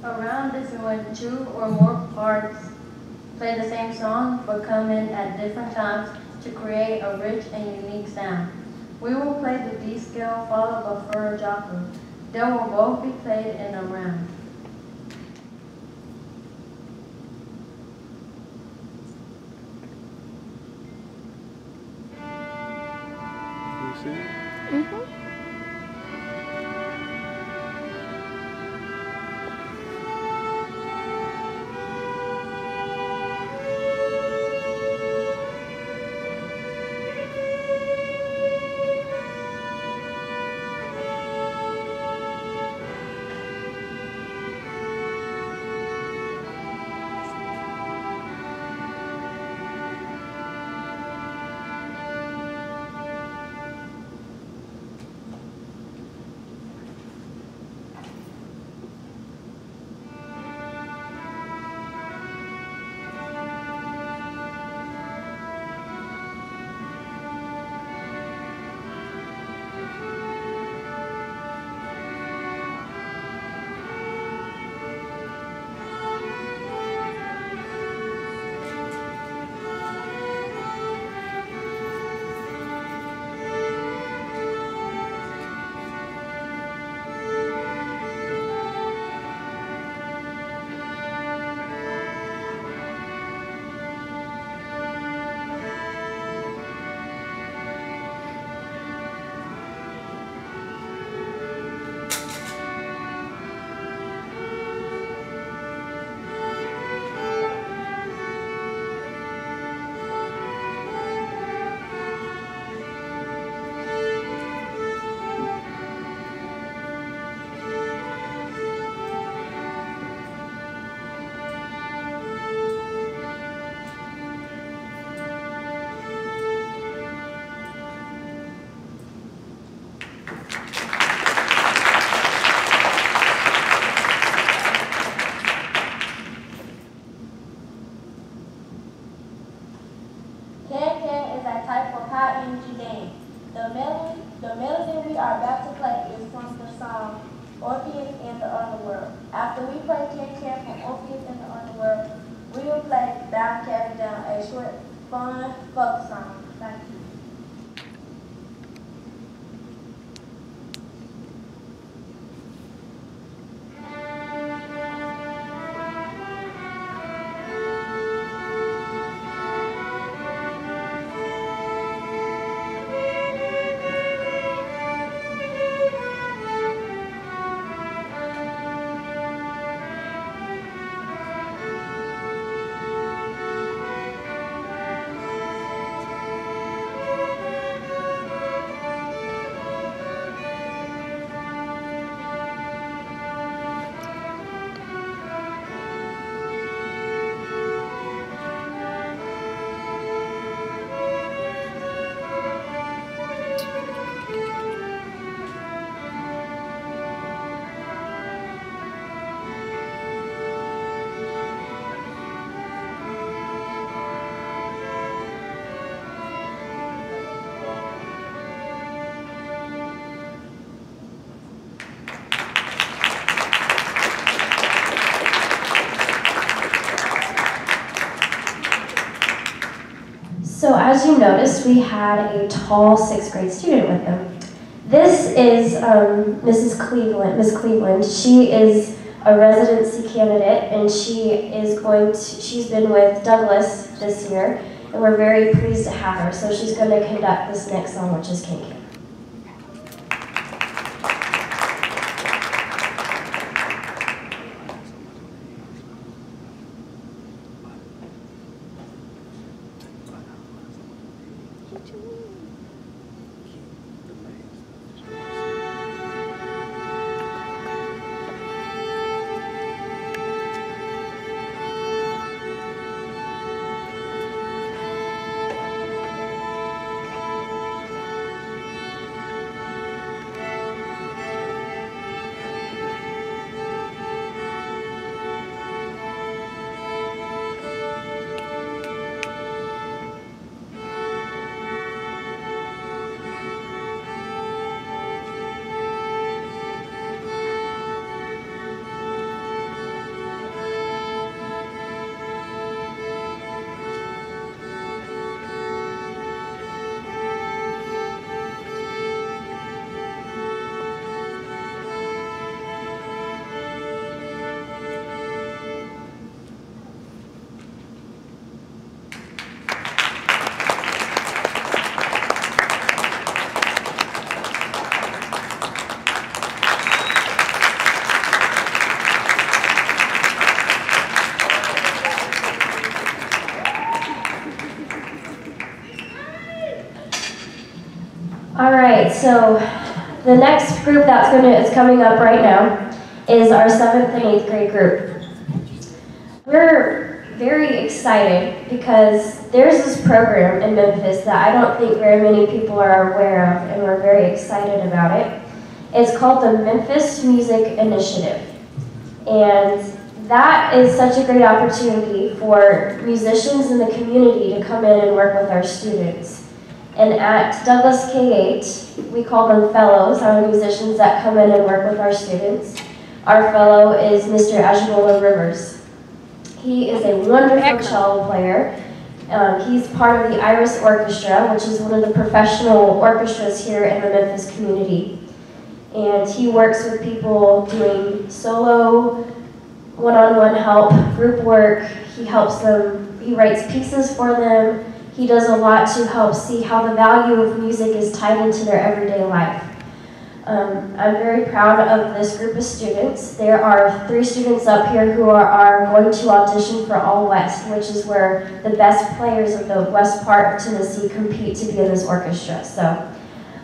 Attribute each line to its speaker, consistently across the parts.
Speaker 1: A round is when two or more parts play the same song but come in at different times to create a rich and unique sound. We will play the D scale followed by fur Jacob. They will both be played in a round.
Speaker 2: You see it?
Speaker 3: Mm-hmm.
Speaker 4: Can-can is a type of high-energy dance. The melody we are about to play is from the song Orpheus in the Underworld. After we play can-can from Orpheus in the Underworld, we will play Down Cabin Down, a short, fun folk song. Thank you.
Speaker 5: So as you noticed, we had a tall 6th grade student with them. This is Mrs. Cleveland, Miss Cleveland. She is a residency candidate, and she's been with Douglas this year, and we're very pleased to have her. So she's going to conduct this next song, which is Can Can. All right, so the next group is coming up right now is our 7th and 8th grade group. We're very excited because there's this program in Memphis that I don't think very many people are aware of, and we're very excited about it. It's called the Memphis Music Initiative. And that is such a great opportunity for musicians in the community to come in and work with our students. And at Douglas K-8, we call them fellows, our musicians that come in and work with our students. Our fellow is Mr. Ajibola Rivers. He is a wonderful cello player. He's part of the Iris Orchestra, which is one of the professional orchestras here in the Memphis community. And he works with people doing solo, one-on-one help, group work. He helps them, he writes pieces for them. He does a lot to help see how the value of music is tied into their everyday life. I'm very proud of this group of students. There are 3 students up here who are going to audition for All West, which is where the best players of the west part of Tennessee compete to be in this orchestra. So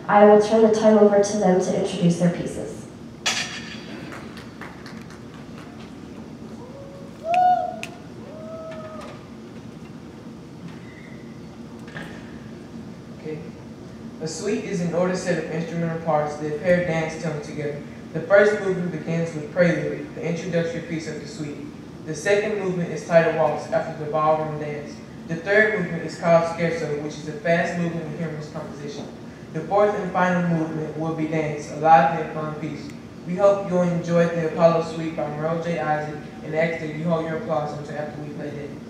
Speaker 5: I will turn the time over to them to introduce their pieces.
Speaker 3: A suite is an ordered set of instrumental parts that pair dance tones together. The first movement begins with Prelude, the introductory piece of the suite. The second movement is titled Waltz after the ballroom dance. The third movement is called Scherzo, which is a fast movement and humorous composition. The fourth and final movement will be Dance, a lively and fun piece. We hope you'll enjoy the Apollo Suite by Merle J. Isaac and ask that you hold your applause until after we play dance.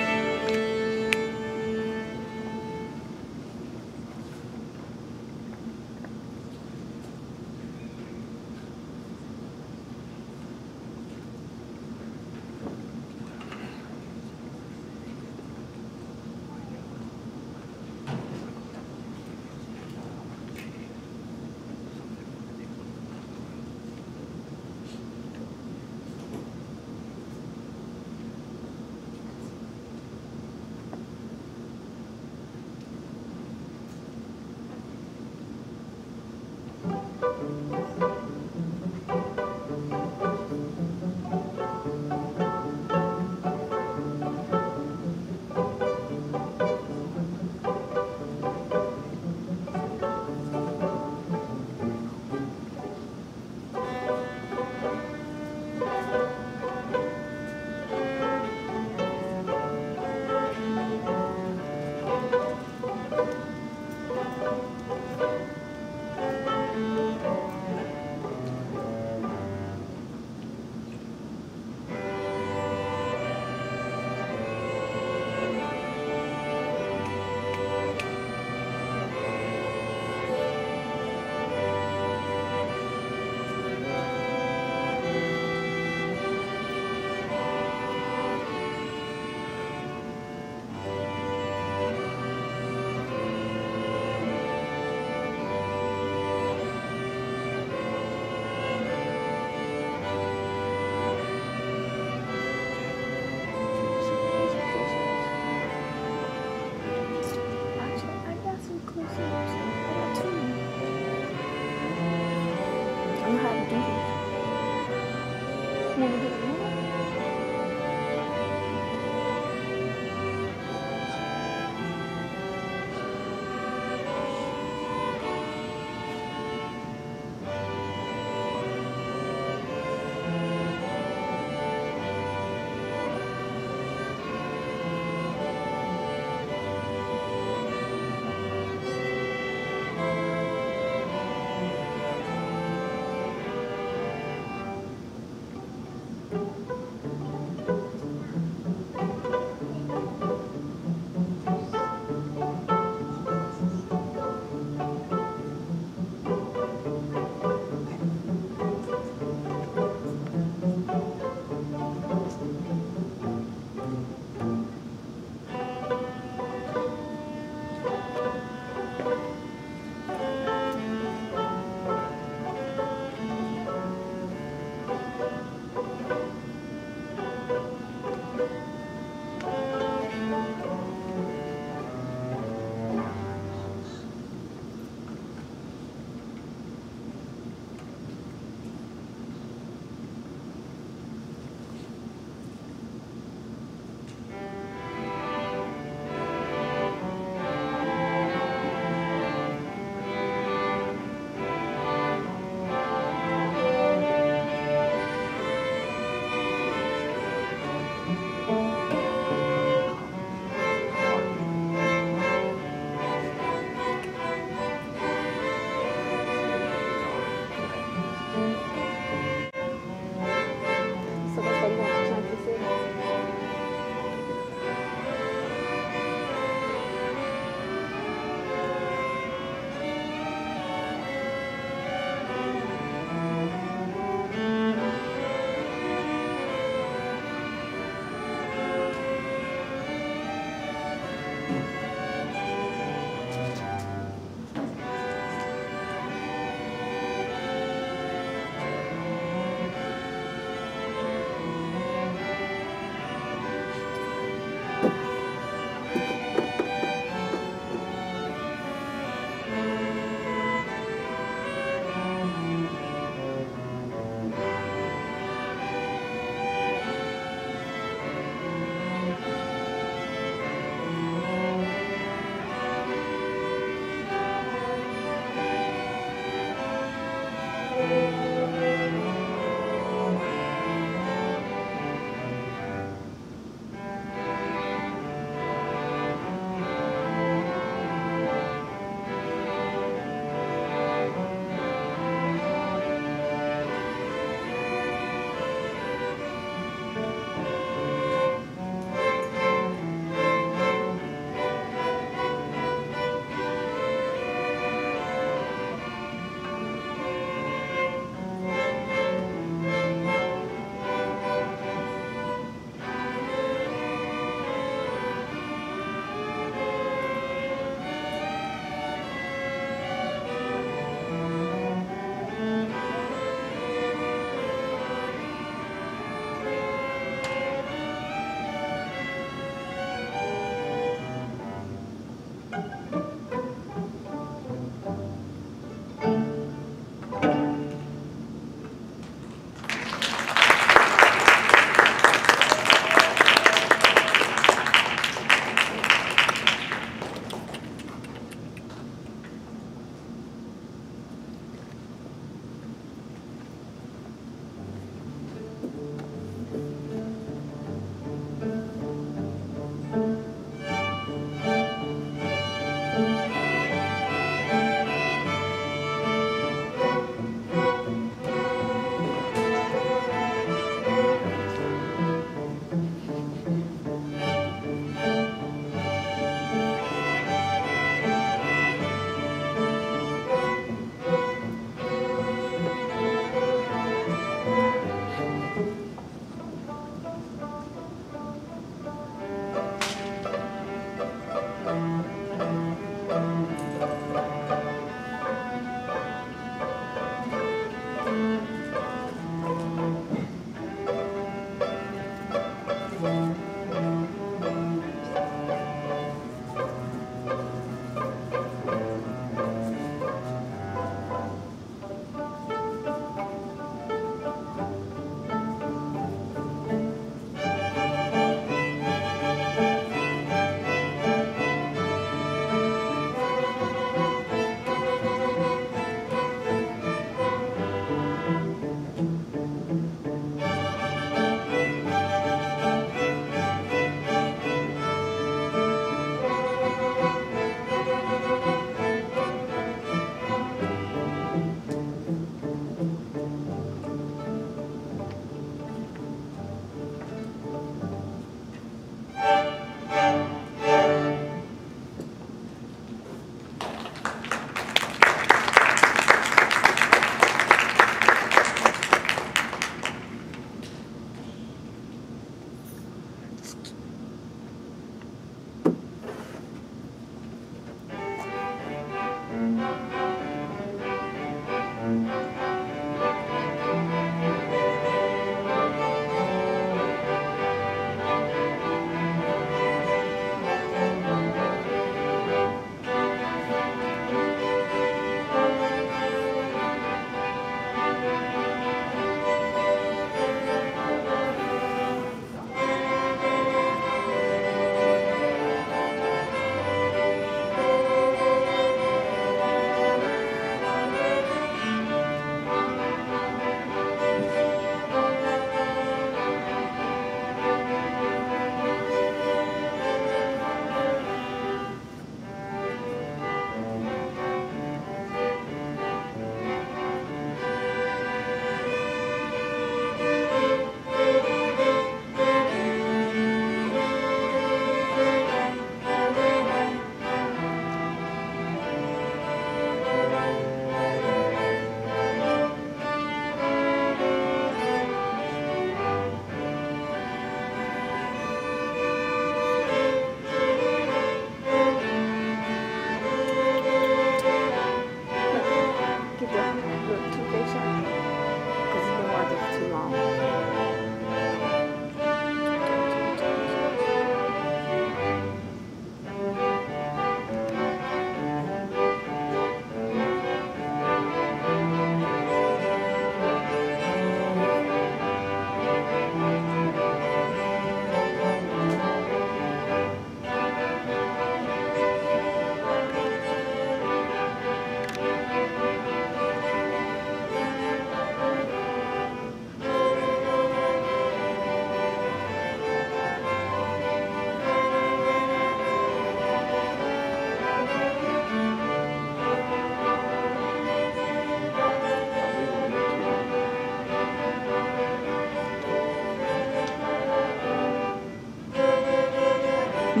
Speaker 6: A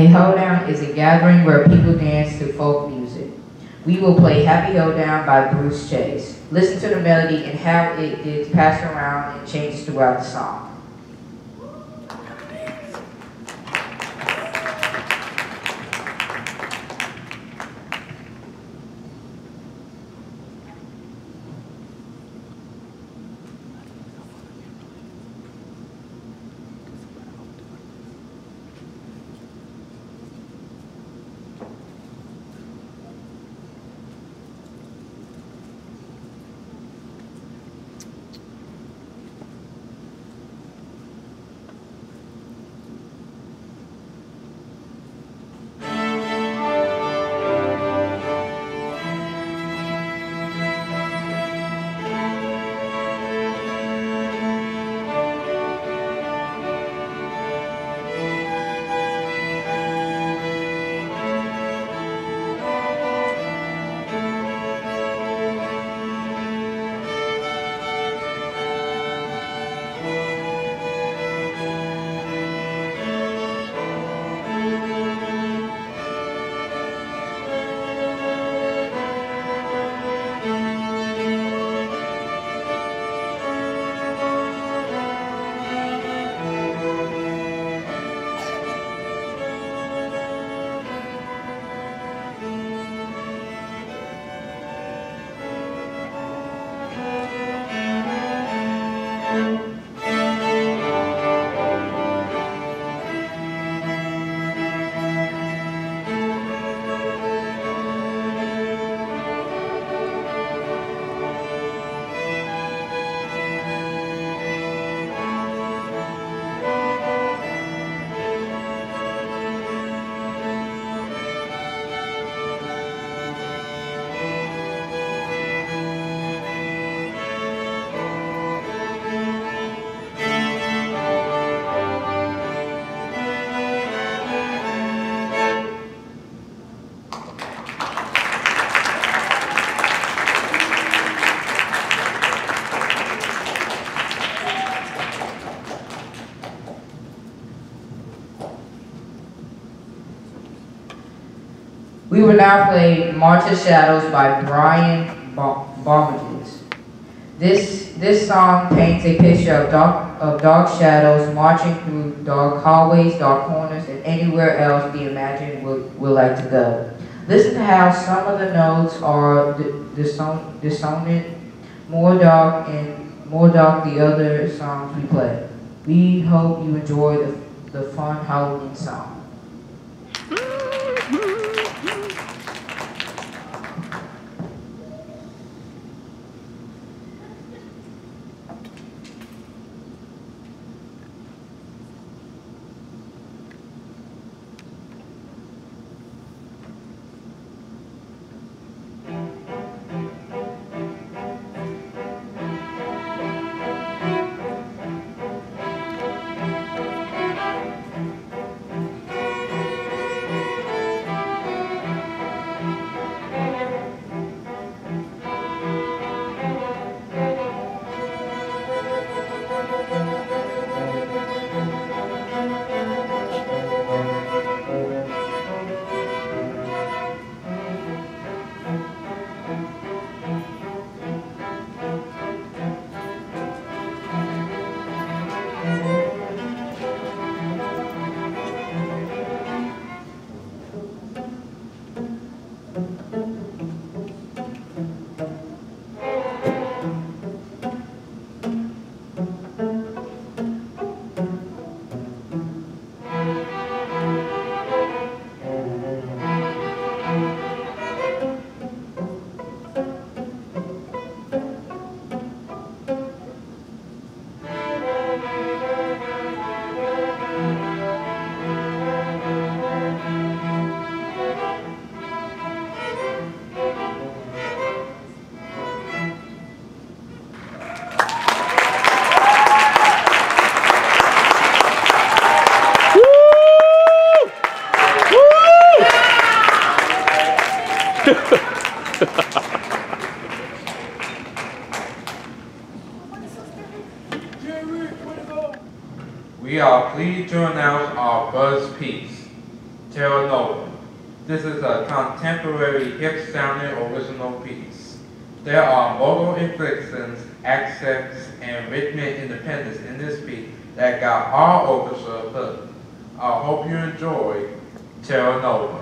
Speaker 6: hoedown is a gathering where people dance to folk music. We will play Happy Hoedown by Bruce Chase. Listen to the melody and how it gets passed around and changes throughout the song. We will now play March of Shadows by Brian Barmages. This song paints a picture of dark shadows marching through dark hallways, dark corners, and anywhere else the imagined would like to go. Listen to how some of the notes are dissonant, more dark the other songs we play. We hope you enjoy the fun Halloween song.
Speaker 7: We are pleased to announce our first piece, Terra Nova. This is a contemporary hip-sounding original piece. There are vocal inflections, accents, and rhythmic independence in this piece that got our orchestra hooked. I hope you enjoy Terra Nova.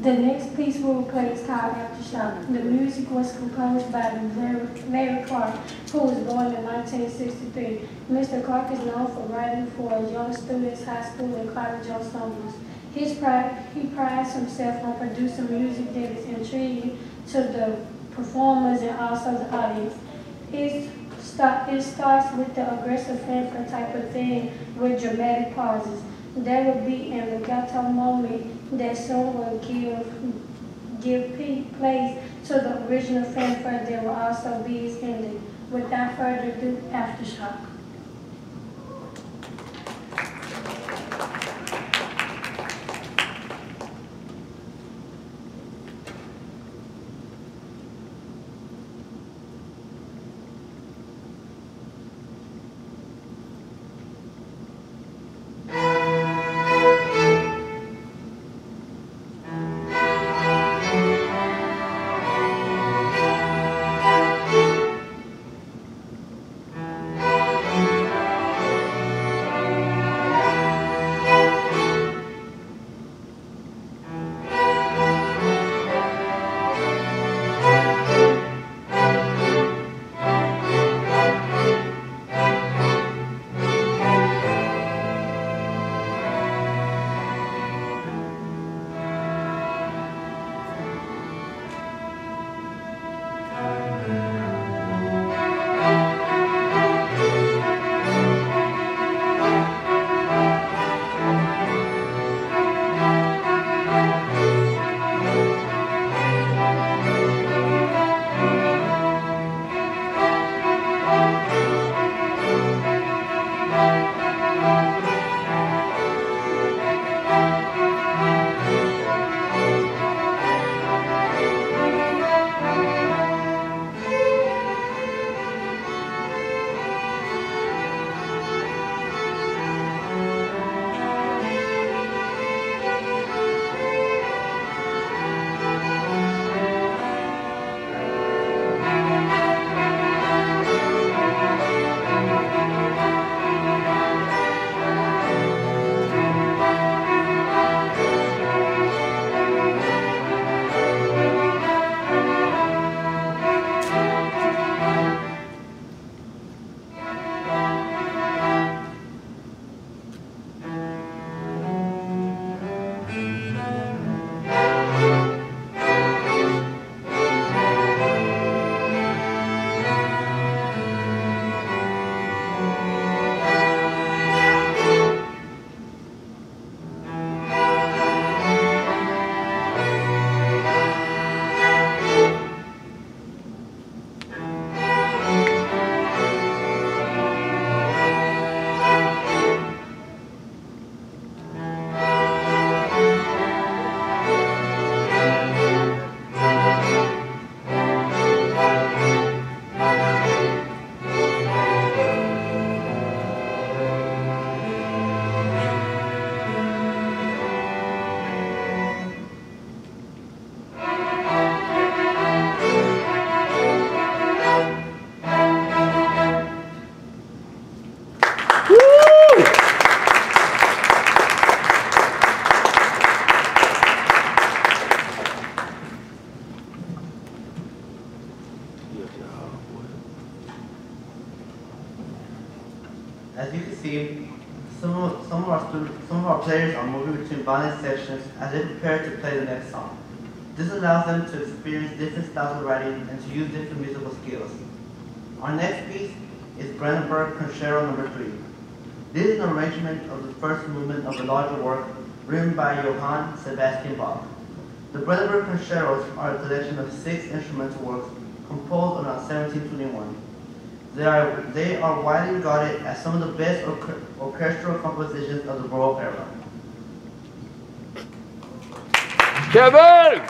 Speaker 8: The next piece we will play is called Aftershock. The music was composed by Larry Clark, who was born in 1963. Mr. Clark is known for writing for young students, high school, and college ensembles. He prides himself on producing music that is intriguing to the performers and also the audience. It starts with the aggressive fanfare type of thing with dramatic pauses. There will be an legato moment that soon will give place to the original fanfare that will also be its ending. Without further ado, Aftershock.
Speaker 9: As you can see, some of our players are moving between balance sections as they prepare to play the next song. This allows them to experience different styles of writing and to use different musical skills. Our next piece is Brandenburg Concerto No. 3. This is an arrangement of the first movement of a larger work written by Johann Sebastian Bach. The Brandenburg Concertos are a collection of 6 instrumental works composed around 1721. They are widely regarded as some of the best orchestral compositions of the Baroque era.
Speaker 2: Kevin!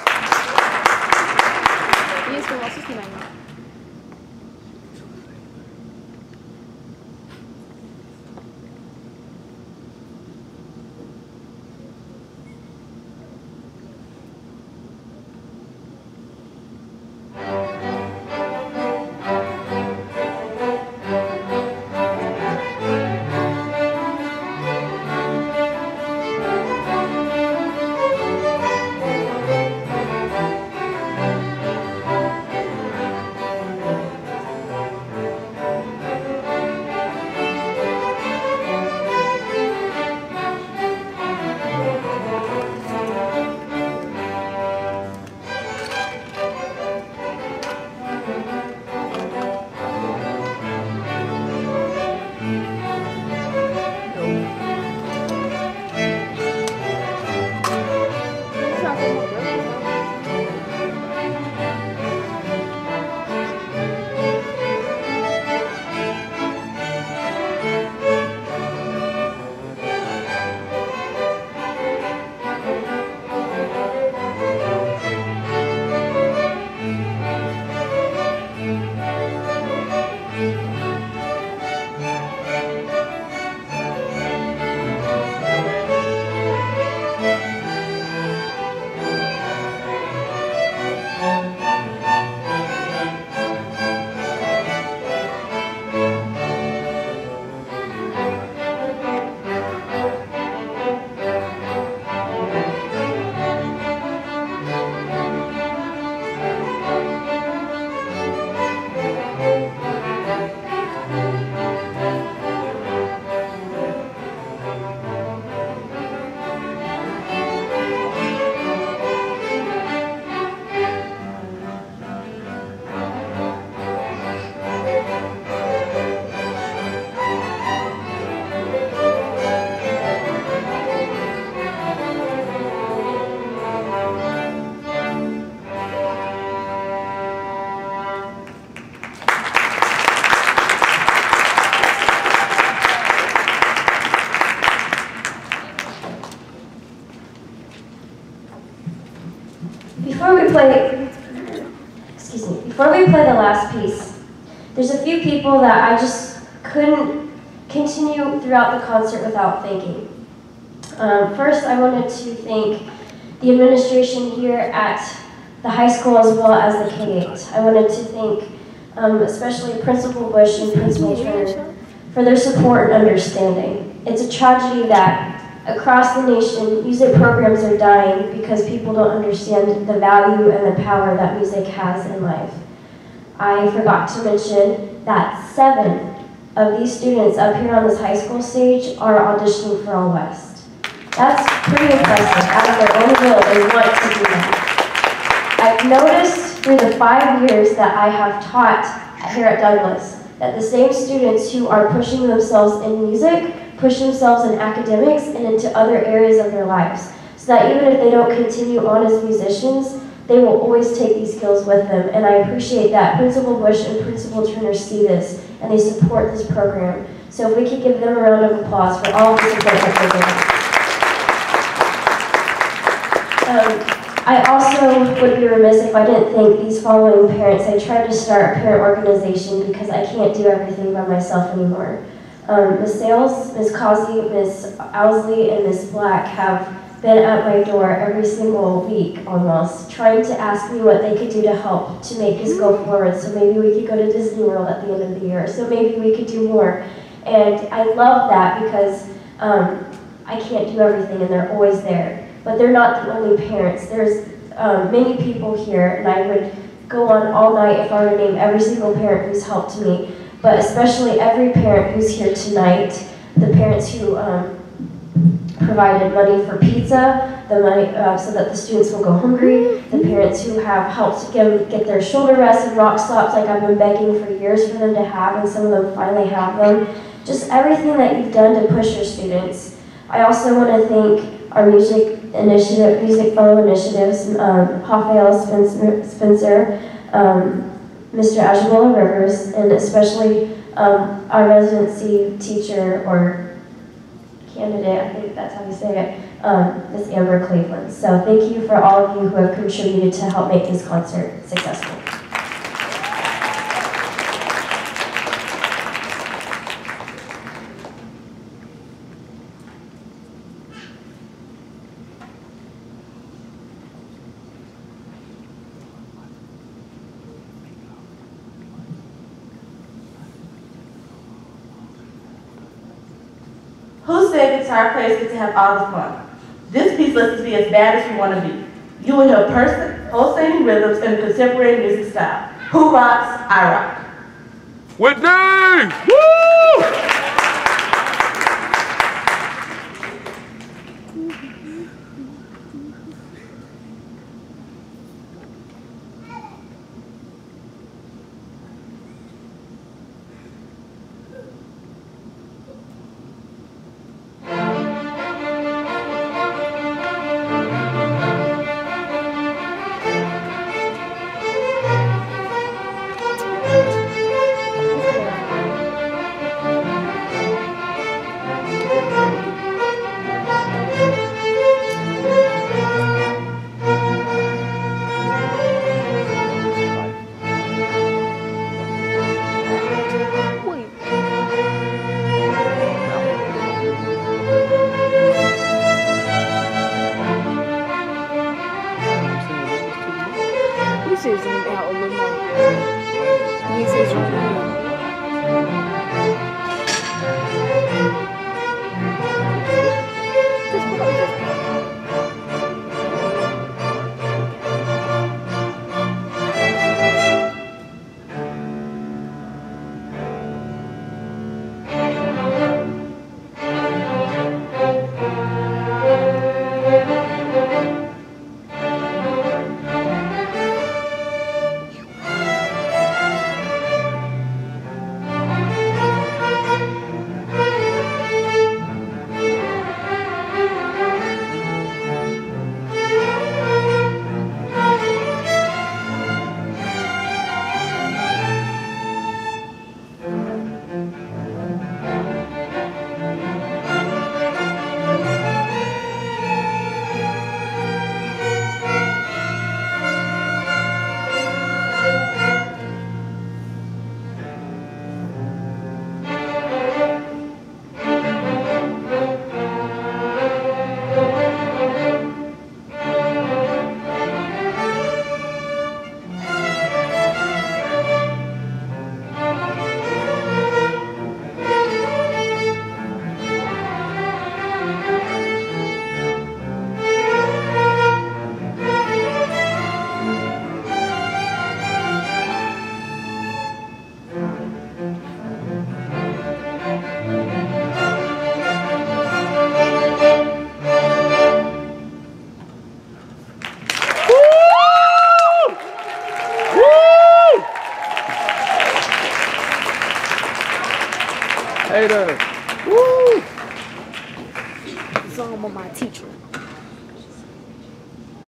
Speaker 5: Before we play the last piece, there's a few people that I just couldn't continue throughout the concert without thanking. First, I wanted to thank the administration here at the high school as well as the K-8. I wanted to thank especially Principal Bush and Principal Turner for their support and understanding. It's a tragedy that across the nation, music programs are dying because people don't understand the value and the power that music has in life. I forgot to mention that 7 of these students up here on this high school stage are auditioning for All West. That's pretty impressive. Out of their own will, they want to do that. I've noticed through the 5 years that I have taught here at Douglas that the same students who are pushing themselves in music push themselves in academics and into other areas of their lives, so that even if they don't continue on as musicians, they will always take these skills with them. And I appreciate that Principal Bush and Principal Turner see this and they support this program. So if we could give them a round of applause for all the support that they're giving. I also would be remiss if I didn't thank these following parents. I tried to start a parent organization because I can't do everything by myself anymore. Ms. Sales, Ms. Causey, Ms. Owsley, and Ms. Black have been at my door every single week almost, trying to ask me what they could do to help to make this go forward. So maybe we could go to Disney World at the end of the year. So maybe we could do more. And I love that because I can't do everything and they're always there. But they're not the only parents. There's many people here, and I would go on all night if I were to name every single parent who's helped me. but especially every parent who's here tonight, the parents who provided money for pizza, the money so that the students will go hungry, the parents who have helped get their shoulder rests and rock slops like I've been begging for years for them to have, and some of them finally have them. Just everything that you've done to push your students. I also want to thank our music fellow initiatives, Rafael Spencer, Mr. Ajibola Rivers, and especially our residency teacher or candidate, I think that's how you say it, Miss Amber Cleveland. So thank you for all of you who have contributed to help make this concert successful.
Speaker 10: Who said guitar players get to have all the fun? This piece lets us be as bad as we want to be. You will hear pulsating rhythms in a contemporary music style. Who rocks? I rock.
Speaker 2: Whitney! Woo!
Speaker 11: Hey there. Woo! It's on with my teacher.